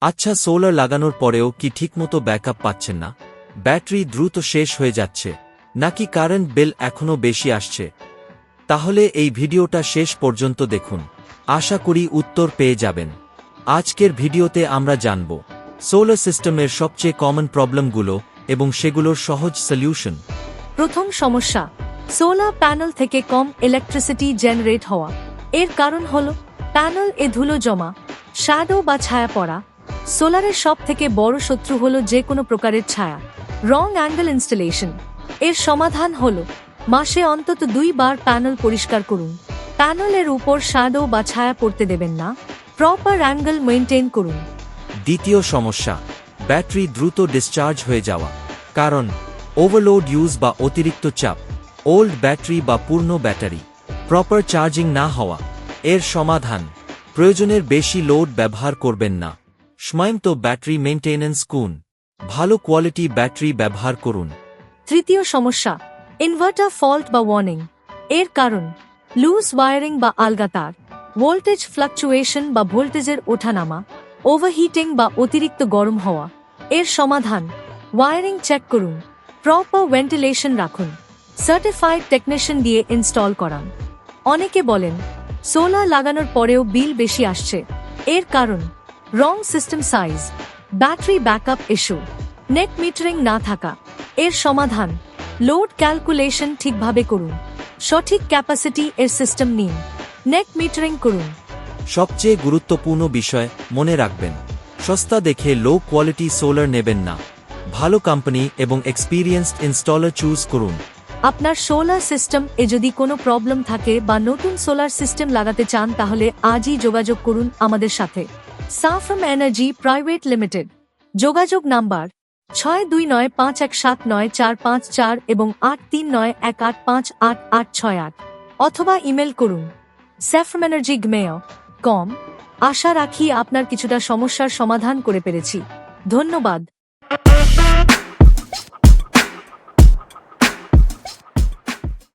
আচ্ছা, সোলার লাগানোর পরেও কি ঠিকমতো ব্যাকআপ পাচ্ছেন না? ব্যাটারি দ্রুত শেষ হয়ে যাচ্ছে, নাকি কারেন্ট বিল এখনও বেশি আসছে? তাহলে এই ভিডিওটা শেষ পর্যন্ত দেখুন, আশা করি উত্তর পেয়ে যাবেন। আজকের ভিডিওতে আমরা জানব সোলার সিস্টেমের সবচেয়ে কমন প্রবলেমগুলো এবং সেগুলোর সহজ সলিউশন। প্রথম সমস্যা, সোলার প্যানেল থেকে কম ইলেকট্রিসিটি জেনারেট হওয়া। এর কারণ হল প্যানেল এ ধুলো জমা, শ্যাডো বা ছায়া পড়া। সোলারের সব থেকে বড় শত্রু হল যে কোনো প্রকারের ছায়া। রং অ্যাঙ্গেল ইনস্টলেশন। এর সমাধান হল মাসে অন্তত 2 বার প্যানেল পরিষ্কার করুন। প্যানেলের উপর শ্যাডো বা ছায়া পড়তে দেবেন না। প্রপার অ্যাঙ্গেল মেইনটেইন করুন। দ্বিতীয় সমস্যা, ব্যাটারি দ্রুত ডিসচার্জ হয়ে যাওয়া। কারণ ওভারলোড ইউজ বা অতিরিক্ত চাপ, ওল্ড ব্যাটারি বা পূর্ণ ব্যাটারি, প্রপার চার্জিং না হওয়া। এর সমাধান, প্রয়োজনের বেশি লোড ব্যবহার করবেন না। সময়মতো ব্যাটারি মেইনটেনেন্স করুন। ভালো কোয়ালিটি ব্যাটারি ব্যবহার করুন। তৃতীয় সমস্যা, ইনভার্টার ফল্ট বা ওয়ার্নিং। এর কারণ লুজ ওয়ারিং বা আলগা তার, ভোল্টেজ ফ্লাকচুয়েশন বা ভোল্টেজের ওঠানামা, ওভারহিটিং বা অতিরিক্ত গরম হওয়া। এর সমাধান, ওয়ারিং চেক করুন, প্রপার ভেন্টিলেশন রাখুন, সার্টিফাইড টেকনিশিয়ান দিয়ে ইনস্টল করান। অনেকে বলেন সোলার লাগানোর পরেও বিল বেশি আসছে। এর কারণ wrong system size, battery backup issue, net metering না থাকা। এর সমাধান, লোড ক্যালকুলেশন ঠিকভাবে করুন, সঠিক ক্যাপাসিটি এর সিস্টেম নিন, নেট মিটারিং করুন। সবচেয়ে গুরুত্বপূর্ণ বিষয় মনে রাখবেন, সস্তা দেখে লো কোয়ালিটি সোলার নেবেন না। ভালো কোম্পানি এবং এক্সপিরিয়েন্সড ইনস্টলার চুজ করুন। আপনার সোলার সিস্টেম এ যদি কোনো প্রবলেম থাকে বা নতুন সোলার সিস্টেম লাগাতে চান, তাহলে আজই যোগাযোগ করুন আমাদের সাথে। সাফরম এনার্জি প্রাইভেট লিমিটেড। যোগাযোগ নাম্বার 6295179454 এবং 8391858868, অথবা ইমেল করুন safromenergy@gmail.com। আশা রাখি আপনার কিছুটা সমস্যার সমাধান করে পেরেছি। ধন্যবাদ।